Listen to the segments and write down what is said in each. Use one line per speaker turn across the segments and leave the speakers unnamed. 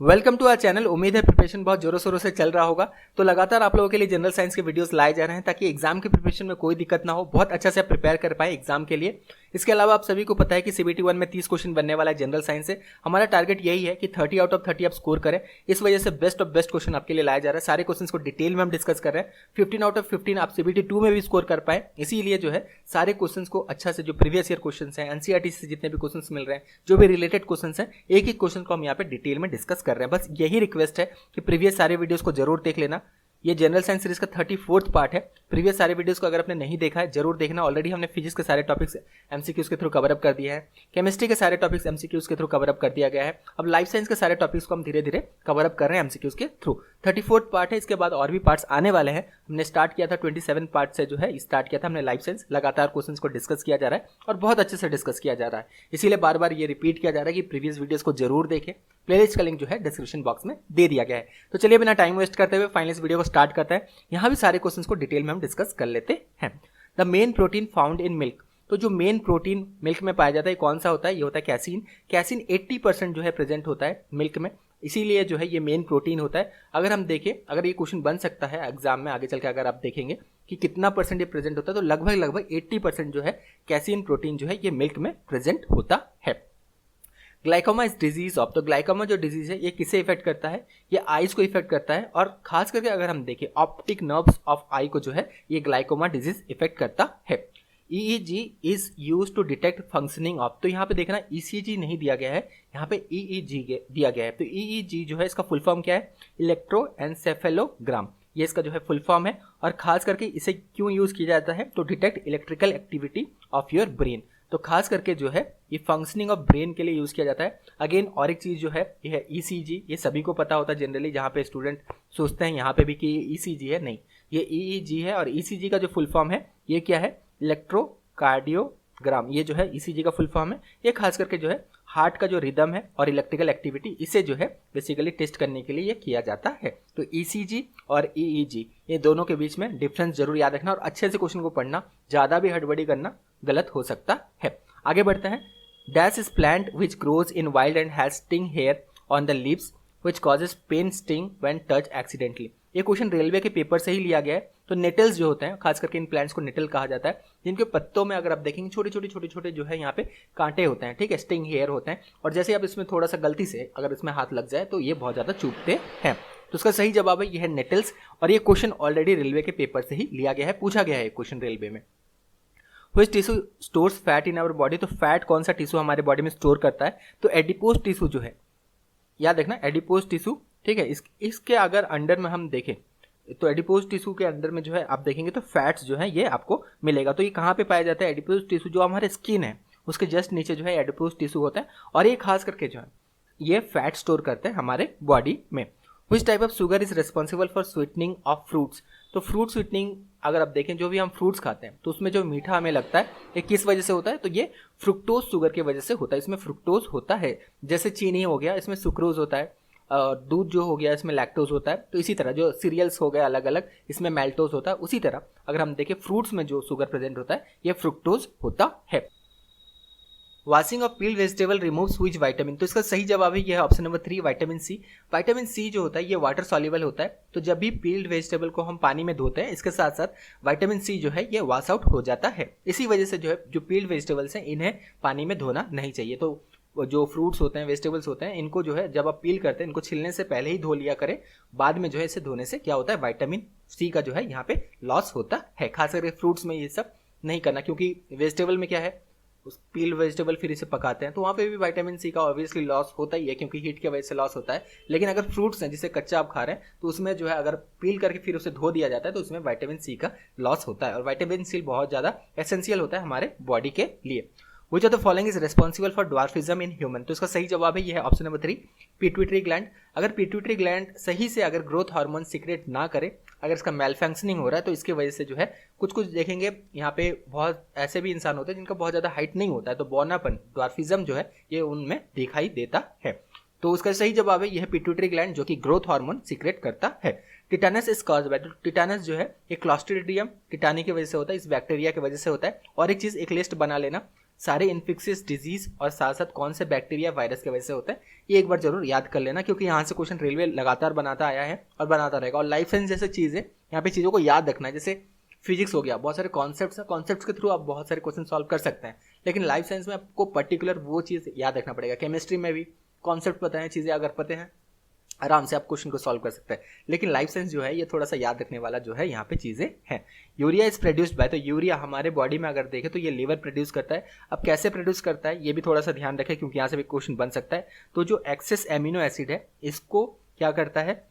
Welcome to our channel. उम्मीद है preparation बहुत जोरों शोरों से चल रहा होगा। तो लगातार आप लोगों के लिए जनरल साइंस के वीडियोस लाए जा रहे हैं ताकि एग्जाम की प्रिपरेशन में कोई दिक्कत ना हो, बहुत अच्छा से प्रिपेयर कर पाए एग्जाम के लिए। इसके अलावा आप सभी को पता है कि CBT 1 में 30 क्वेश्चन बनने वाला है जनरल साइंस से। हमारा टारगेट यही है कि 30 आउट ऑफ 30 आप स्कोर करें। इस वजह से बेस्ट ऑफ बेस्ट क्वेश्चन आपके लिए लाया जा रहा है। सारे क्वेश्चन को डिटेल में हम डिस्कस कर रहे हैं। 15 आउट ऑफ 15 आप CBT 2 में भी स्कोर कर पाए, इसीलिए जो है सारे क्वेश्चन को अच्छा से, जो प्रीवियस ईयर क्वेश्चन है, NCERT से जितने भी क्वेश्चन मिल रहे हैं, जो भी रिलेटेड क्वेश्चन है, एक एक क्वेश्चन को हम यहाँ पे डिटेल में डिस्कस कर रहे हैं। बस यही रिक्वेस्ट है कि प्रीवियस सारे वीडियोस को जरूर देख लेना। ये जनरल साइंस सीरीज का 34th पार्ट है। प्रीवियस सारे वीडियोस को अगर आपने नहीं देखा है जरूर देखना। ऑलरेडी हमने फिजिक्स के सारे टॉपिक्स MCQs के थ्रू कवर अप कर दिया है, केमिस्ट्री के सारे टॉपिक्स MCQs के थ्रू कवर अप कर दिया गया है। अब लाइफ साइंस के सारे टॉपिक्स को हम धीरे धीरे कवर अप कर रहे हैं MCQs के थ्रू। 34th पार्ट है, इसके बाद और भी पार्ट्स आने वाले हैं। हमने स्टार्ट किया था 27 पार्ट से, जो है स्टार्ट किया था हमने लाइफ साइंस। लगातार क्वेश्चन को डिस्कस किया जा रहा है और बहुत अच्छे से डिस्कस किया जा रहा है, इसीलिए बार बार ये रिपीट किया जा रहा है कि प्रीवियस वीडियोस को जरूर देखें। प्लेलिस्ट का लिंक जो है डिस्क्रिप्शन बॉक्स में दे दिया गया है। तो चलिए बिना टाइम वेस्ट करते हुए फाइनल इस वीडियो को स्टार्ट करते हैं। यहाँ भी सारे क्वेश्चंस को डिटेल में हम डिस्कस कर लेते हैं। The main protein found in milk. तो जो मेन प्रोटीन मिल्क में पाया जाता है कौन सा होता है? ये होता है कैसीन। कैसीन 80% जो है प्रेजेंट होता है मिल्क में, इसीलिए जो है ये मेन प्रोटीन होता है। अगर हम देखें, अगर ये क्वेश्चन बन सकता है एग्जाम में आगे चल के, अगर आप देखेंगे कि कितना परसेंट ये प्रेजेंट होता है, तो लगभग 80% जो है कैसीन प्रोटीन जो है ये मिल्क में प्रेजेंट होता है। Glaucoma is disease of. तो ग्लाइकोमा जो डिजीज है ये किसे इफेक्ट करता है? ये आईज को इफेक्ट करता है, और खास करके अगर हम देखें ऑप्टिक नर्व्स ऑफ आई को जो है ये ग्लाइकोमा डिजीज इफेक्ट करता है। EEG is use to detect functioning of. तो यहाँ पे देखना ECG नहीं दिया गया है, यहाँ पे EEG दिया गया है। तो EEG जो है इसका फुल फॉर्म क्या है? इलेक्ट्रोएन्सेफेलोग्राम, ये इसका जो है फुल फॉर्म है। और खास करके इसे क्यों यूज किया जाता है? तो detect electrical activity of your brain. तो खास करके जो है ये फंक्शनिंग ऑफ ब्रेन के लिए यूज किया जाता है। अगेन और एक चीज जो है ये है ECG। ये सभी को पता होता है जनरली, जहाँ पे स्टूडेंट सोचते हैं यहाँ पे भी कि ये ECG है, नहीं, ये EEG है। और ECG का जो फुल फॉर्म है ये क्या है? इलेक्ट्रोकार्डियोग्राम। ये जो है ECG का फुल फॉर्म है। ये खास करके जो है हार्ट का जो रिदम है और इलेक्ट्रिकल एक्टिविटी, इसे जो है बेसिकली टेस्ट करने के लिए ये किया जाता है। तो ECG और EEG ये दोनों के बीच में डिफरेंस जरूर याद रखना और अच्छे से क्वेश्चन को पढ़ना, ज्यादा भी हड़बड़ी करना गलत हो सकता है। आगे बढ़ते हैं। Dash is plant which grows in wild and has sting hair on the leaves which causes pain sting when touch accidentally. ये क्वेश्चन रेलवे के पेपर से ही लिया गया है। तो नेटल्स जो होते हैं, खास करके इन प्लांट्स को नेटल कहा जाता है, जिनके पत्तों में अगर आप देखेंगे छोटे छोटे जो है यहाँ पे कांटे होते हैं, ठीक है, स्टिंग हेयर होते हैं। और जैसे आप इसमें थोड़ा सा गलती से अगर इसमें हाथ लग जाए तो ये बहुत ज्यादा चुभते हैं। तो उसका सही जवाब है ये है नेटल्स। और ये क्वेश्चन ऑलरेडी रेलवे के पेपर से ही लिया गया है, पूछा गया है क्वेश्चन रेलवे में। Which tissue stores fat in our body? तो फैट कौन सा टिश्यू हमारे बॉडी में स्टोर करता है? तो एडिपोज टिश्यू जो है, याद रखना एडिपोज टिश्यू, ठीक है। इसके अगर अंडर में हम देखें तो एडिपोज टिश्यू के अंदर में जो है आप देखेंगे तो फैट्स जो है ये आपको मिलेगा। तो ये कहाँ पे पाया जाता है? एडिपोज टिश्यू जो हमारे स्किन है उसके जस्ट नीचे जो है एडिपोज टिश्यू होता है। और ये खास करके जो है ये फैट स्टोर करते हैं हमारे बॉडी में। Which type of sugar is responsible for sweetening of fruits? तो फ्रूट स्वीटनिंग अगर आप देखें, जो भी हम फ्रूट्स खाते हैं तो उसमें जो मीठा हमें लगता है ये किस वजह से होता है? तो ये फ्रुक्टोज शुगर की वजह से होता है। इसमें फ्रुक्टोज होता है, जैसे चीनी हो गया इसमें सुक्रोज होता है, दूध जो हो गया इसमें लैक्टोज होता है। तो इसी तरह जो सीरियल्स हो गए अलग अलग, इसमें मैल्टोज होता है। उसी तरह अगर हम देखें फ्रूट्स में जो शुगर प्रेजेंट होता है ये फ्रुक्टोज होता है। Washing of peeled vegetable removes which vitamin? तो इसका सही जवाब है यह option number 3, vitamin C. Vitamin C जो होता है ये वाटर सॉल्युबल होता है। तो जब भी पील्ड वेजिटेबल को हम पानी में धोते हैं, इसके साथ साथ विटामिन सी जो है ये वॉश आउट हो जाता है। इसी वजह से जो है जो पील्ड वेजिटेबल्स हैं इन्हें पानी में धोना नहीं चाहिए। तो जो फ्रूट्स होते हैं, वेजिटेबल्स होते हैं, इनको जो है जब आप पील करते हैं इनको छिलने से पहले ही धो लिया करें। बाद में जो है इसे धोने से क्या होता है? विटामिन सी का जो है यहाँ पे लॉस होता है। खास करके फ्रूट्स में ये सब नहीं करना, क्योंकि वेजिटेबल में क्या है, उस पील वेजिटेबल फिर इसे पकाते हैं तो वहाँ पे भी विटामिन सी का ऑब्वियसली लॉस होता ही है, क्योंकि हीट की वजह से लॉस होता है। लेकिन अगर फ्रूट्स हैं जिसे कच्चा आप खा रहे हैं तो उसमें जो है अगर पील करके फिर उसे धो दिया जाता है तो उसमें विटामिन सी का लॉस होता है। और विटामिन सी बहुत ज़्यादा एसेंशियल होता है हमारे बॉडी के लिए। Which of the following is responsible for dwarfism in human? तो इसका सही जवाब है यह है ऑप्शन नंबर 3, पिट्यूटरी ग्लैंड। अगर पिट्यूटरी ग्लैंड सही से अगर ग्रोथ हार्मोन सीक्रेट ना करे, अगर इसका मेल फंक्शनिंग हो रहा है तो इसकी वजह से जो है कुछ देखेंगे यहाँ पे बहुत ऐसे भी इंसान होते हैं जिनका बहुत ज़्यादा हाइट नहीं होता है, तो बौनापन, ड्वार्फिज्म जो है ये उनमें दिखाई देता है। तो उसका सही जवाब है यह पिट्यूटरी ग्लैंड, जो कि ग्रोथ हार्मोन सीक्रेट करता है। Tetanus is caused by, tetanus जो है ये क्लॉस्ट्रिडियम टिटानी की वजह से होता है, इस बैक्टीरिया की वजह से होता है। और एक चीज, एक लिस्ट बना लेना, सारे इन्फेक्शियस डिजीज और साथ साथ कौन से बैक्टीरिया वायरस की वजह से होता है, ये एक बार जरूर याद कर लेना, क्योंकि यहाँ से क्वेश्चन रेलवे लगातार बनाता आया है और बनाता रहेगा। और लाइफ साइंस जैसे चीज़ है, यहाँ पे चीज़ों को याद रखना है। जैसे फिजिक्स हो गया, बहुत सारे कॉन्सेप्ट्स हैं, कॉन्सेप्ट्स के थ्रू आप बहुत सारे क्वेश्चन सॉल्व कर सकते हैं, लेकिन लाइफ साइंस में आपको पर्टिकुलर वो चीज़ याद रखना पड़ेगा। केमिस्ट्री में भी कॉन्सेप्ट पता है, चीज़ें अगर पता हैं, आराम से आप क्वेश्चन को सॉल्व कर सकते हैं। लेकिन लाइफ साइंस जो है ये थोड़ा सा याद रखने वाला जो है यहाँ पे चीज़ें हैं। यूरिया इज प्रोड्यूस्ड बाय, तो यूरिया हमारे बॉडी में अगर देखें तो ये लीवर प्रोड्यूस करता है। अब कैसे प्रोड्यूस करता है ये भी थोड़ा सा ध्यान रखें, क्योंकि यहाँ से भी क्वेश्चन बन सकता है। तो जो एक्सेस एमिनो एसिड है इसको क्या करता है,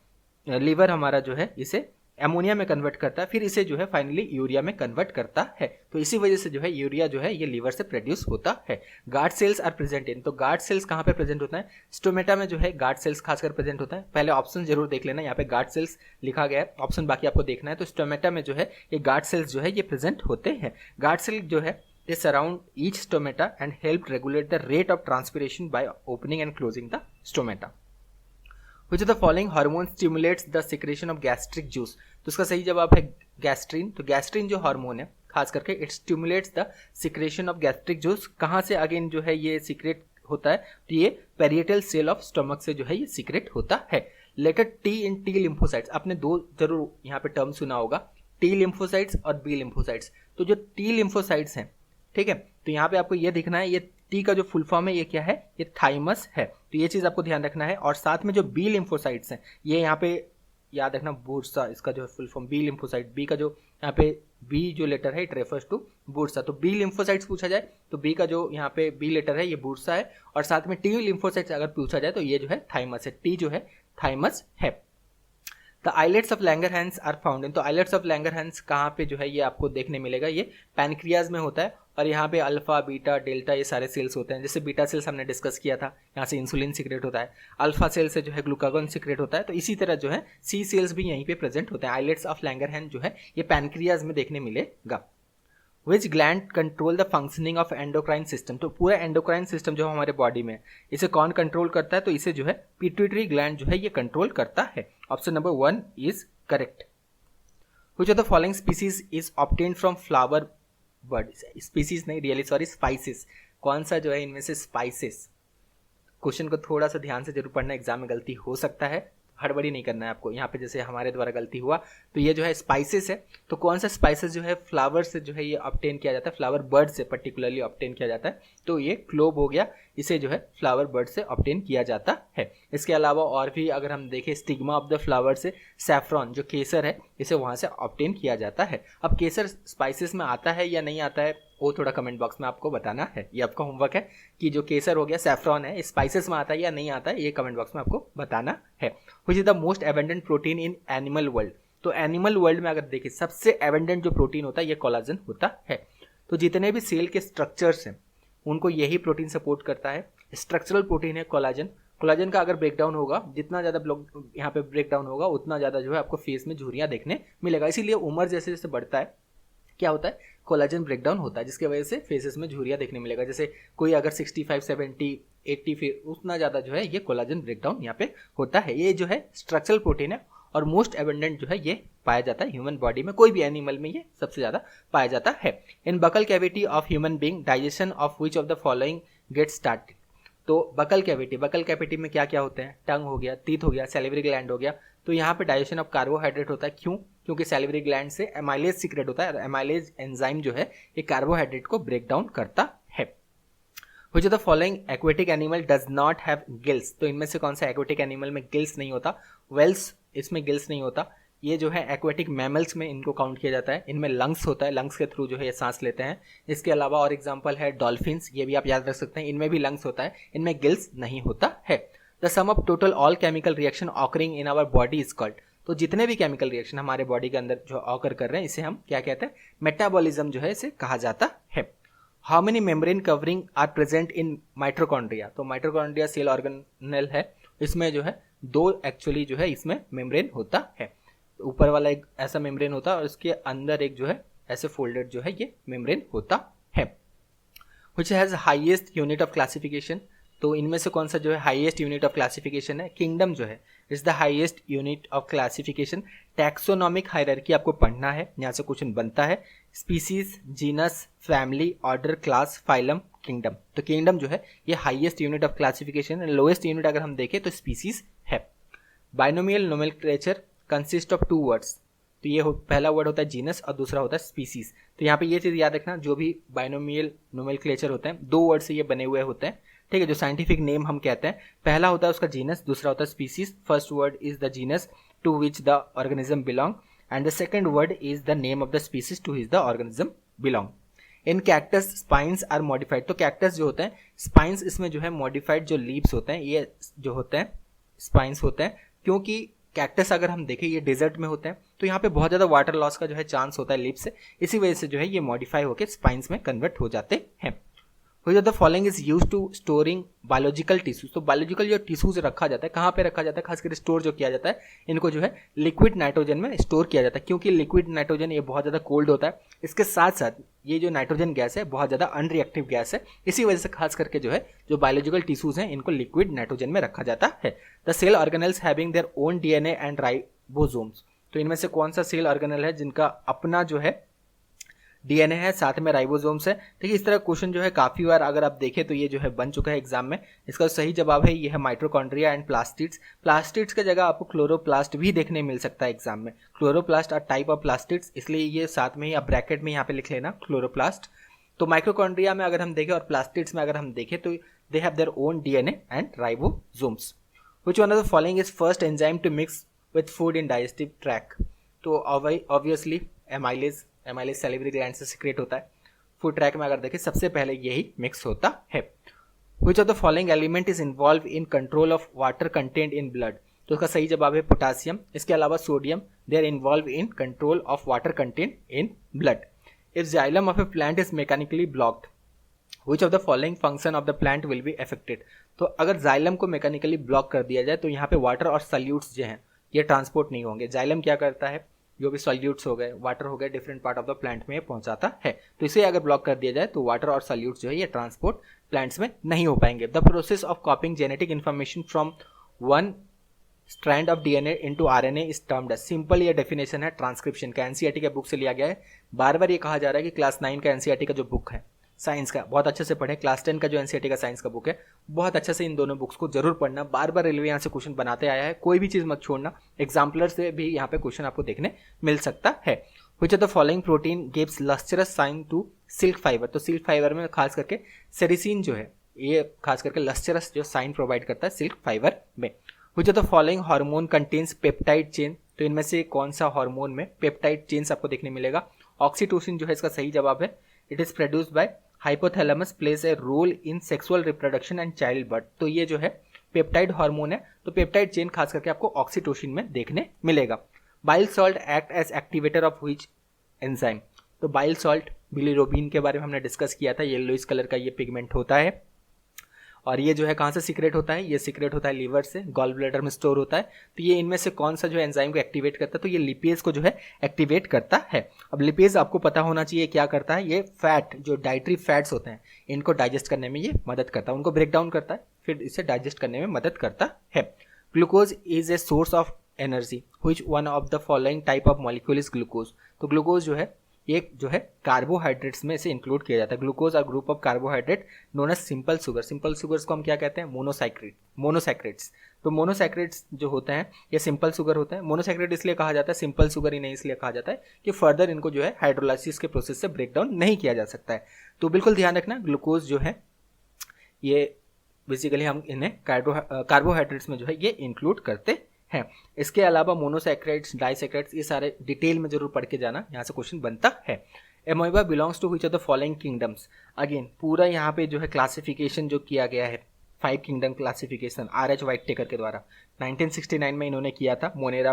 लीवर हमारा जो है इसे एमोनिया में कन्वर्ट करता है, फिर इसे जो है फाइनली यूरिया में कन्वर्ट करता है। तो इसी वजह से जो है यूरिया जो है ये लीवर से प्रोड्यूस होता है। Guard cells are present in, तो गार्ड सेल्स कहाँ पे प्रेजेंट होता है, स्टोमेटा में जो है गार्ड सेल्स खासकर प्रेजेंट होता है। पहले ऑप्शन जरूर देख लेना, यहाँ पे गार्ड सेल्स लिखा गया है, ऑप्शन बाकी आपको देखना है। तो स्टोमेटा में जो है ये गार्ड सेल्स जो है ये प्रेजेंट होते हैं। गार्ड सेल जो है they surround each stomata and help regulate the rate of transpiration by opening and closing the stomata. Which of the following hormone stimulates the secretion of gastric juice? तो इसका सही जवाब है gastrin. तो gastrin जो hormone है खास करके it stimulates the secretion of gastric juice. कहाँ से अगेन जो है ये सीक्रेट होता है, तो ये पेरिएटल सेल ऑफ स्टमक से जो है ये सीक्रेट होता है। लेटर टी इन टी लिम्फोसाइट्स, आपने दो जरूर यहाँ पे टर्म सुना होगा, टी लिम्फोसाइट्स और बी लिम्फोसाइट्स। तो जो टी लिम्फोसाइट्स हैं, ठीक है, तो यहाँ पे आपको ये दिखना है, ये टी का जो फुल फॉर्म है ये क्या है, ये थाइमस है। तो ये चीज़ आपको ध्यान रखना है। और साथ में जो बी लिम्फोसाइट्स हैं ये यहाँ पे याद रखना, बुर्सा इसका जो full form, B lymphocyte, B का जो यहाँ पे बी जो लेटर है इट रेफर्स टू बुर्सा। तो बी लिम्फोसाइट्स पूछा जाए तो बी का जो यहाँ पे बी लेटर है ये बुर्सा है, और साथ में टी लिम्फोसाइट्स अगर पूछा जाए तो ये जो है थाइमस है, टी जो है थाइमस है। The islets of Langerhans are found in, तो आइलेट्स ऑफ लैंगरहैंस कहाँ पे जो है ये आपको देखने मिलेगा, ये पैनक्रियाज में होता है। और यहाँ पे अल्फा बीटा डेल्टा ये सारे सेल्स होते हैं। जैसे बीटा सेल्स हमने डिस्कस किया था, यहाँ से इंसुलिन सीक्रेट होता है, अल्फा सेल से जो है ग्लूकागॉन सीक्रेट होता है। तो इसी तरह जो है सी सेल्स भी यहीं पे प्रेजेंट होते हैं। आइलेट्स ऑफ लैंगरहैंस जो है ये पैनक्रियाज में देखने मिलेगा। विच gland control the functioning of endocrine system, तो पूरा एंडोक्राइन सिस्टम जो हमारे बॉडी में इसे कौन कंट्रोल करता है, तो इसे जो है पिट्यूटरी ग्लैंड जो है ये कंट्रोल करता है। Option number 1 is correct. Which of the following species is obtained from flower bird, species नहीं रियली सॉरी स्पाइसेस, कौन सा जो है इनमें से स्पाइसेस, क्वेश्चन को थोड़ा सा ध्यान से जरूर पढ़ना, एग्जाम में गलती हो सकता है, हड़बड़ी नहीं करना है आपको। यहाँ पे जैसे हमारे द्वारा गलती हुआ तो ये जो है स्पाइसेस है, तो कौन सा स्पाइसेस जो है फ्लावर से जो है ये ऑब्टेन किया जाता है, फ्लावर बर्ड से पर्टिकुलरली ऑब्टेन किया जाता है। तो ये क्लोव हो गया, इसे जो है फ्लावर बर्ड से ऑब्टेन किया जाता है। इसके अलावा और भी अगर हम देखें स्टिग्मा ऑफ द फ्लावर से सैफ्रॉन जो केसर है इसे वहाँ से ऑब्टेन किया जाता है। अब केसर स्पाइसेस में आता है या नहीं आता है वो थोड़ा कमेंट बॉक्स में आपको बताना है, ये आपका होमवर्क है कि जो केसर हो गया सैफ्रॉन है स्पाइसेस में आता है या नहीं आता है, ये कमेंट बॉक्स में आपको बताना है। Which is the most abundant protein in animal world, तो एनिमल वर्ल्ड में अगर देखें सबसे एबंडेंट जो प्रोटीन होता है ये कोलाजन होता है। तो जितने भी सेल के स्ट्रक्चर्स हैं उनको यही प्रोटीन सपोर्ट करता है। स्ट्रक्चरल प्रोटीन है कोलाजन। कोलाजन का अगर ब्रेकडाउन होगा, जितना ज़्यादा ब्लॉक यहाँ पे ब्रेकडाउन होगा उतना ज़्यादा जो है आपको फेस में झुर्रियाँ देखने मिलेगा। इसीलिए उम्र जैसे जैसे बढ़ता है क्या होता है, कोलाजन ब्रेकडाउन होता है, जिसकी वजह से फेसेस में झुर्रियाँ देखने मिलेगा। जैसे कोई अगर 65, 70, 80 फिर उतना ज़्यादा जो है ये कोलाजन ब्रेकडाउन यहाँ पे होता है। ये जो है स्ट्रक्चरल प्रोटीन है और मोस्ट एबंडेंट जो है ये पाया जाता है ह्यूमन बॉडी में, कोई भी एनिमल में ये सबसे ज़्यादा पाया जाता है। In buccal cavity of human being digestion of which of the following get started, तो बकल कैविटी में क्या क्या होते हैं, टंग हो गया, टीथ हो गया, सैलिवरी ग्लैंड हो गया। तो यहाँ पे डाइजेशन ऑफ कार्बोहाइड्रेट होता है। क्यों? क्योंकि सैलिवरी ग्लैंड से एमाइलेज सीक्रेट होता है और एमाइलेज एंजाइम जो है ये कार्बोहाइड्रेट को ब्रेक डाउन करता है। Which of the following aquatic animal does not have gills, तो इनमें से कौन सा एक्वेटिक एनिमल में गिल्स नहीं होता, वेल्स इसमें गिल्स नहीं होता। ये जो है एक्वेटिक मैमल्स में इनको काउंट किया जाता है। इनमें लंग्स होता है, लंग्स के थ्रू जो है ये सांस लेते हैं। इसके अलावा और एग्जांपल है डॉल्फिन्स, ये भी आप याद रख सकते हैं, इनमें भी लंग्स होता है, इनमें गिल्स नहीं होता है। The sum of total all chemical reaction occurring in our body is called, तो जितने भी केमिकल रिएक्शन हमारे बॉडी के अंदर जो ऑकर कर रहे हैं इसे हम क्या कहते हैं, मेटाबॉलिज्म जो है इसे कहा जाता है। How many membrane covering are present in mitochondria, तो माइटोकॉन्ड्रिया सेल ऑर्गेनेल है, इसमें जो है 2 एक्चुअली जो है इसमें मेम्ब्रेन होता है। ऊपर वाला एक ऐसा मेम्ब्रेन होता है और उसके अंदर एक जो है ऐसे फोल्डेड जो है ये मेम्ब्रेन होता है। Which has highest unit of classification, तो इनमें से कौन सा जो है हाईएस्ट यूनिट ऑफ क्लासिफिकेशन है? किंगडम जो है is the highest unit of classification. Taxonomic hierarchy आपको पढ़ना है, यहाँ से क्वेश्चन बनता है। Species, genus, family, order, class, phylum, kingdom. तो किंगडम जो है ये हाईएस्ट यूनिट ऑफ क्लासिफिकेशन है। लोएस्ट यूनिट अगर हम देखें तो स्पीसीज है। Binomial nomenclature consist of 2 words. तो ये पहला वर्ड होता है जीनस और दूसरा होता है स्पीसीज। तो यहाँ पे ये चीज़ याद रखना, जो भी बाइनोमियल नोमेनक्लेचर होते हैं 2 वर्ड से ये बने हुए होते हैं, ठीक है। जो साइंटिफिक नेम हम कहते हैं, पहला होता है उसका जीनस, दूसरा होता है species. First word is the genus to which the organism belong and the second word is the name of the species to which the organism belong. In cactus spines are modified. तो cactus जो होते हैं spines, इसमें जो है modified जो leaves होते हैं ये जो होते हैं स्पाइंस होते हैं, क्योंकि कैक्टस अगर हम देखें ये डेजर्ट में होते हैं, तो यहाँ पे बहुत ज़्यादा वाटर लॉस का जो है चांस होता है लीफ से, इसी वजह से जो है ये मॉडिफाई होकर स्पाइंस में कन्वर्ट हो जाते हैं। Which of the following is used to storing biological tissues? तो बायोलॉजिकल जो टिश्यूज रखा जाता है, कहाँ पे रखा जाता है? खासकर स्टोर जो किया जाता है इनको जो है लिक्विड नाइट्रोजन में स्टोर किया जाता है, क्योंकि लिक्विड नाइट्रोजन ये बहुत ज़्यादा कोल्ड होता है। इसके साथ साथ ये जो नाइट्रोजन गैस है बहुत ज़्यादा अनरिएक्टिव गैस है, इसी वजह से खास करके जो है जो बायोलॉजिकल टिश्यूज हैं इनको लिक्विड नाइट्रोजन में रखा जाता है। The cell organelles having their own DNA and ribosomes. तो इनमें से कौन सा सेल ऑर्गेनल है जिनका अपना जो है DNA है, साथ में राइबोसोम्स है? देखिए इस तरह क्वेश्चन जो है काफ़ी बार अगर आप देखें तो ये जो है बन चुका है एग्जाम में। इसका सही जवाब है ये है माइटोकॉन्ड्रिया एंड प्लास्टिड्स। प्लास्टिड्स की जगह आपको क्लोरोप्लास्ट भी देखने मिल सकता है एग्जाम में। Chloroplast are type of plastids, इसलिए ये साथ में ही आप ब्रैकेट में यहाँ पे लिख लेना क्लोरोप्लास्ट। तो माइटोकॉन्ड्रिया में अगर हम देखें और प्लास्टिड्स में अगर हम देखें तो they have their own DNA and ribosomes. Which one of the following is first enzyme to mix with food in digestive tract? तो ऑब्वियसली एमाइलेज सैलिवरी ग्लैंड से सिक्रेट होता है। फूड ट्रैक में अगर देखें सबसे पहले यही मिक्स होता है। Which of the following element is involve in control of water content in blood? तो उसका सही जवाब है पोटासियम। इसके अलावा sodium, they are involve in control of water content in blood. If xylem of a plant is mechanically blocked, which of the following function of the plant will be affected? तो अगर xylem को mechanically block कर दिया जाए तो यहाँ पे water और सल्यूट्स जो हैं ये ट्रांसपोर्ट नहीं होंगे। जाइलम क्या करता है, जो भी सॉल्यूट्स हो गए, वाटर हो गए, different part of the plant में पहुंचाता है। तो इसे अगर ब्लॉक कर दिया जाए तो वाटर और सॉल्यूट्स जो है ये ट्रांसपोर्ट प्लांट्स में नहीं हो पाएंगे। The process of copying genetic information from one strand of DNA into RNA is termed as. Simple ये डेफिनेशन है ट्रांसक्रिप्शन का, NCERT के बुक से लिया गया है। बार बार ये कहा जा रहा है कि क्लास 9 का NCERT का जो बुक है साइंस का बहुत अच्छे से पढ़ें, क्लास 10 का जो NCERT का साइंस का बुक है बहुत अच्छे से इन दोनों बुक्स को जरूर पढ़ना। बार बार रेलवे यहाँ से क्वेश्चन बनाते आया है, कोई भी चीज़ मत छोड़ना। एग्जाम्पलर से भी यहाँ पे क्वेश्चन आपको देखने मिल सकता है। Which of the following protein gives lustrous sign to silk fibre? तो सिल्क फाइबर में खास करके सेरिसिन जो है ये खास करके लस्टरस जो साइन प्रोवाइड करता है सिल्क फाइबर में। विच of the following hormone contains peptide chain? तो इनमें से कौन सा हार्मोन में पेप्टाइड चेन्स आपको देखने मिलेगा? ऑक्सीटोसिन जो है इसका सही जवाब है। It is produced by hypothalamus, plays a role in sexual reproduction and child birth. तो ये जो है पेप्टाइड हार्मोन है, तो पेप्टाइड चेन खास करके आपको ऑक्सीटोसिन में देखने मिलेगा। Bile salt act as activator of which enzyme? तो बाइल सॉल्ट बिलीरोबिन के बारे में हमने डिस्कस किया था, येलोइश कलर का ये पिगमेंट होता है और ये जो है कहाँ से सीक्रेट होता है? ये सीक्रेट होता है लीवर से, गॉल ब्लैडर में स्टोर होता है। तो ये इनमें से कौन सा जो है एंजाइम को एक्टिवेट करता है? तो ये लिपेज को जो है एक्टिवेट करता है। अब लिपेज आपको पता होना चाहिए क्या करता है, ये फैट जो डाइटरी फैट्स होते हैं इनको डाइजेस्ट करने में ये मदद करता है, उनको ब्रेक डाउन करता है, फिर इसे डाइजेस्ट करने में मदद करता है। Glucose is a source of energy, which one of the following type of molecule is glucose? तो ग्लूकोज जो है ये जो है कार्बोहाइड्रेट्स में इसे इंक्लूड किया जाता है। Glucose are group of carbohydrate known as simple sugar. Simple sugars को हम क्या कहते हैं? मोनोसैक्राइड्स। तो मोनोसैक्राइड्स जो होते हैं ये सिंपल शुगर होते हैं। मोनोसैक्राइड इसलिए कहा जाता है, सिंपल शुगर ही नहीं इसलिए कहा जाता है कि फर्दर इनको जो है हाइड्रोलाइसिस के प्रोसेस से ब्रेक डाउन नहीं किया जा सकता है। तो बिल्कुल ध्यान रखना, ग्लूकोज जो है ये बेसिकली हम इन्हें कार्बोहाइड्रेट्स में जो है ये इंक्लूड करते हैं। इसके अलावा मोनोसैक्राइड्स, डाइसैक्राइड्स ये सारे डिटेल में जरूर पढ़ के जाना, यहाँ से क्वेश्चन बनता है। Amoeba belongs to which of the following kingdoms? Again पूरा यहाँ पे जो है क्लासिफिकेशन जो किया गया है 5 किंगडम क्लासिफिकेशन RH व्हाइटटेकर के द्वारा 1969 में इन्होंने किया था। मोनेरा,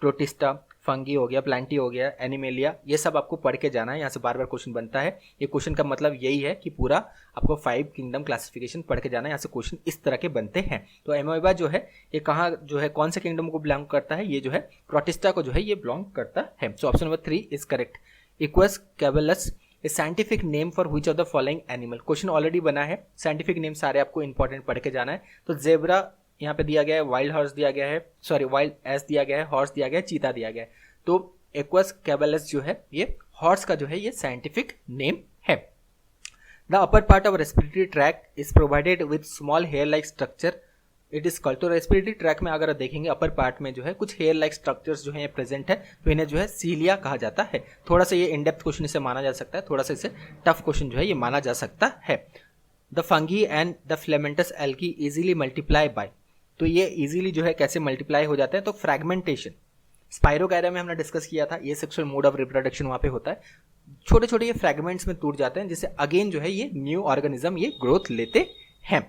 प्रोटिस्टा, फंगी हो गया, प्लांटी हो गया, एनिमेलिया, ये सब आपको पढ़ के जाना है, यहाँ से बार बार क्वेश्चन बनता है। ये क्वेश्चन का मतलब यही है कि पूरा आपको 5 किंगडम क्लासिफिकेशन पढ़ के जाना है, यहाँ से क्वेश्चन इस तरह के बनते हैं। तो एमोइबा जो है ये कहाँ जो है कौन से किंगडम को बिलोंग करता है? ये जो है प्रोटिस्टा को जो है ये बिलोंग करता है। So option number 3 is correct. Equus caballus a scientific name for which of the following animal. Question already बना है, साइंटिफिक नेम सारे आपको इंपॉर्टेंट पढ़ के जाना है। तो जेब्रा यहाँ पे दिया गया है, वाइल्ड हॉर्स दिया गया है, सॉरी वाइल्ड एस दिया गया है, हॉर्स दिया गया है, चीता दिया गया है। तो एक्वस कैबेलस जो है ये हॉर्स का जो है ये साइंटिफिक नेम है। The upper part of respiratory tract is provided with small hair like structure, it is called. तो रेस्पिरेटरी ट्रैक में अगर देखेंगे अपर पार्ट में जो है कुछ हेयर लाइक स्ट्रक्चर्स जो है प्रेजेंट है, तो इन्हें जो है सीलिया कहा जाता है। थोड़ा सा ये इन डेप्थ क्वेश्चन इसे माना जा सकता है, थोड़ा सा इसे टफ क्वेश्चन जो है ये माना जा सकता है। The fungi and the filamentous algae easily multiply by, तो ये इजीली जो है कैसे मल्टीप्लाई हो जाता है, तो फ्रैगमेंटेशन। स्पाइरोगैरा में हमने डिस्कस किया था, ये सेक्सुअल मोड ऑफ रिप्रोडक्शन वहाँ पे होता है, छोटे छोटे ये फ्रैगमेंट्स में टूट जाते हैं, जिससे अगेन जो है ये न्यू ऑर्गेनिज्म ये ग्रोथ लेते हैं।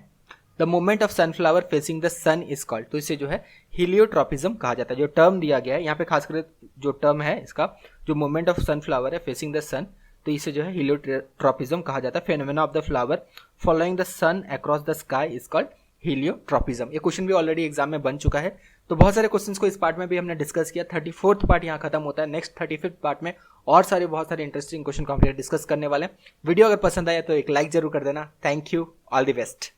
The movement of sunflower facing the sun is called, तो इसे जो है हीलियोट्रॉपिज्म कहा जाता है। जो टर्म दिया गया है यहाँ पे खासकर जो टर्म है इसका, जो मूवमेंट ऑफ सनफ्लावर है फेसिंग द सन, तो इसे जो है हीलियोट्रॉपिज्म कहा जाता है। Phenomena of the flower following the sun across the sky is called heliotropism. ये क्वेश्चन भी ऑलरेडी एग्जाम में बन चुका है। तो बहुत सारे क्वेश्चंस को इस पार्ट में भी हमने डिस्कस किया। 34th पार्ट यहाँ खत्म होता है। नेक्स्ट 35th पार्ट में और सारे बहुत सारे इंटरेस्टिंग क्वेश्चन को हम डिस्कस करने वाले हैं। वीडियो अगर पसंद आया तो एक लाइक जरूर कर देना। Thank you, all the best.